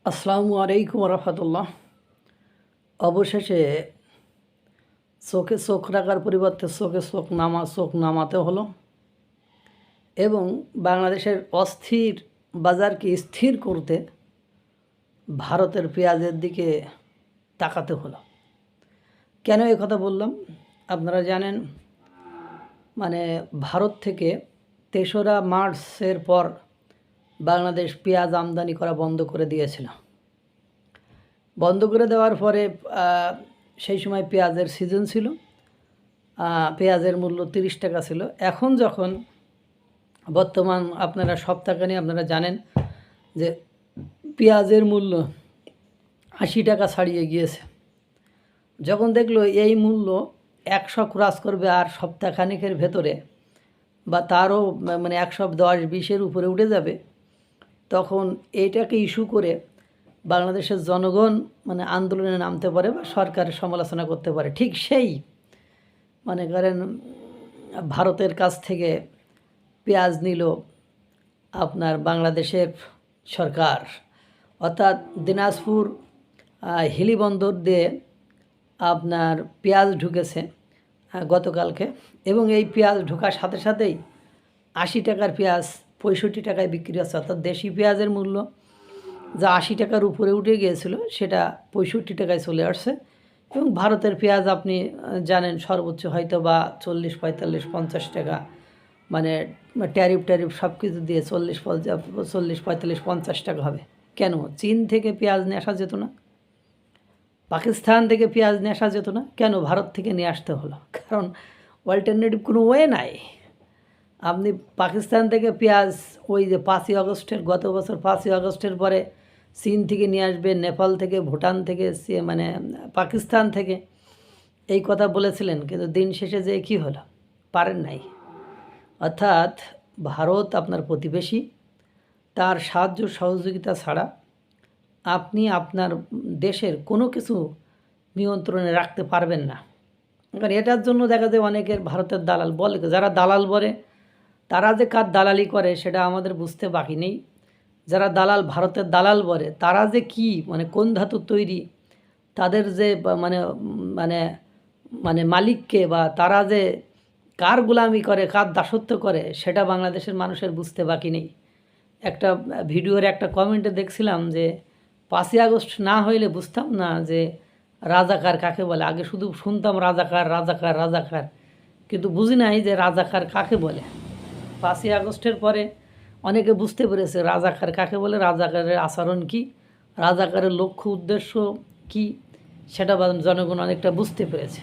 আসসালামু আলাইকুম রহমতুল্লাহ। অবশেষে চোখে চোখ রাখার পরিবর্তে চোখ নামাতে হলো এবং বাংলাদেশের অস্থির বাজারকে স্থির করতে ভারতের পেঁয়াজের দিকে তাকাতে হলো। কেন এই কথা বললাম? আপনারা জানেন, ভারত থেকে ৩রা মার্চের পর বাংলাদেশ পেঁয়াজ আমদানি করা বন্ধ করে দিয়েছিল। বন্ধ করে দেওয়ার পরে সেই সময় পেঁয়াজের সিজন ছিল, পেঁয়াজের মূল্য ৩০ টাকা ছিল। এখন যখন বর্তমান আপনারা সপ্তাহখানি আপনারা জানেন যে পেঁয়াজের মূল্য ৮০ টাকা ছাড়িয়ে গিয়েছে। যখন দেখলো এই মূল্য ১০০ ক্রস করবে আর সপ্তাহখানিকের ভেতরে বা তারও ১১০-২০-এর উপরে উঠে যাবে, তখন এইটাকে ইস্যু করে বাংলাদেশের জনগণ আন্দোলনে নামতে পারে বা সরকারের সমালোচনা করতে পারে। ঠিক সেই করেন ভারতের কাছ থেকে পেঁয়াজ নিল আপনার বাংলাদেশের সরকার, অর্থাৎ দিনাজপুর হিলি বন্দর দিয়ে আপনার পেঁয়াজ ঢুকেছে গতকালকে, এবং এই পেঁয়াজ ঢোকার সাথে সাথেই ৮০ টাকার পেঁয়াজ ৬৫ টাকায় বিক্রি হচ্ছে। অর্থাৎ দেশি পেঁয়াজের মূল্য যা ৮০ টাকার উপরে উঠে গিয়েছিল সেটা ৬৫ টাকায় চলে আসছে। এবং ভারতের পেঁয়াজ আপনি জানেন সর্বোচ্চ হয়তো বা ৪০, ৪৫, ৫০ টাকা, ট্যারিফ সব কিছু দিয়ে ৪০, ৪৫, ৫০ টাকা হবে। কেন চীন থেকে পেঁয়াজ নিয়ে আসা যেত না? পাকিস্তান থেকে পেঁয়াজ নিয়ে আসা যেত না? কেন ভারত থেকে নিয়ে আসতে হলো? কারণ অল্টারনেটিভ কোনো ওয়ে নাই। আপনি পাকিস্তান থেকে পেঁয়াজ ওই যে 5ই আগস্টের গত বছর 5ই আগস্টের পরে চীন থেকে নিয়ে আসবে, নেপাল থেকে, ভুটান থেকে, পাকিস্তান থেকে, এই কথা বলেছিলেন, কিন্তু দিন শেষে যে কী হলো? পারেন নাই। অর্থাৎ ভারত আপনার প্রতিবেশী, তার সাহায্য সহযোগিতা ছাড়া আপনি আপনার দেশের কোনো কিছু নিয়ন্ত্রণে রাখতে পারবেন না। কারণ এটার জন্য দেখা যায় অনেকের ভারতের দালাল বলে, যারা দালাল বলে তারা যে কার দালালি করে সেটা আমাদের বুঝতে বাকি নেই। যারা দালাল ভারতের দালাল বলে তারা যে কি কোন ধাতুর তৈরি, তাদের যে মালিককে বা তারা যে কার গোলামি করে, কার দাসত্ব করে, সেটা বাংলাদেশের মানুষের বুঝতে বাকি নেই। একটা ভিডিওর একটা কমেন্টে দেখছিলাম যে 5ই আগস্ট না হইলে বুঝতাম না যে রাজাকার কাকে বলে। আগে শুধু শুনতাম রাজাকার রাজাকার রাজাকার, কিন্তু বুঝি নাই যে রাজাকার কাকে বলে। 5ই আগস্টের পরে অনেকে বুঝতে পেরেছে রাজাকার কাকে বলে, রাজাকারের আচরণ কি, রাজাকারের লক্ষ্য উদ্দেশ্য কি, সেটা জনগণ অনেকটা বুঝতে পেরেছে।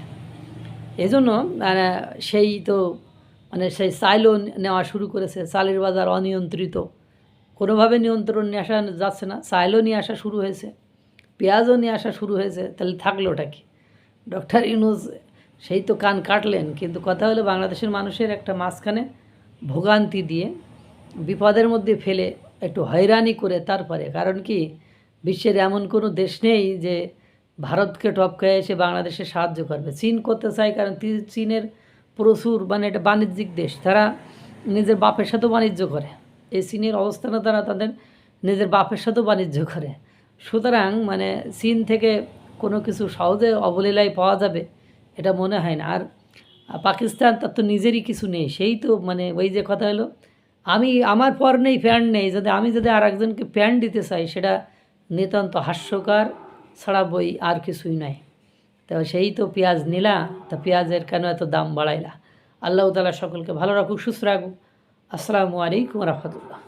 এই জন্য সেই তো সেই চাইলও নেওয়া শুরু করেছে। চালের বাজার অনিয়ন্ত্রিত, কোনোভাবে নিয়ন্ত্রণ নিয়ে আসা যাচ্ছে না। চাইলও নিয়ে আসা শুরু হয়েছে, পেঁয়াজও নিয়ে আসা শুরু হয়েছে। তাহলে থাকলোটা কি? ডক্টর ইউনূস সেই তো কান কাটলেন, কিন্তু কথা হলো বাংলাদেশের মানুষের একটা মাঝখানে ভোগান্তি দিয়ে বিপদের মধ্যে ফেলে একটু হয়রানি করে তারপরে, কারণ কি বিশ্বের এমন কোনো দেশ নেই যে ভারতকে টপকায় এসে বাংলাদেশে সাহায্য করবে। চীন করতে চায়, কারণ চীনের প্রচুর এটা বাণিজ্যিক দেশ, তারা নিজের বাপের সাথেও বাণিজ্য করে। এই চীনের অবস্থানে তারা তাদের নিজের বাপের সাথেও বাণিজ্য করে। সুতরাং চীন থেকে কোনো কিছু সহজে অবলীলায় পাওয়া যাবে এটা মনে হয় না। আর পাকিস্তান, তার তো নিজেরই কিছু নেই। সেই তো ওই যে কথা হলো, আমার পর নেই প্যান্ট নেই, আমি যদি আর একজনকে প্যান্ট দিতে চাই সেটা নিতান্ত হাস্যকর ছাড়া বই আর কিছুই নাই। তো সেই তো পেঁয়াজ নিলা, তা পেঁয়াজের কেন এত দাম বাড়াইলা? আল্লাহ তাআলা সকলকে ভালো রাখুক, সুস্থ রাখুক। আসসালামু আলাইকুম রহমতুল্লাহ।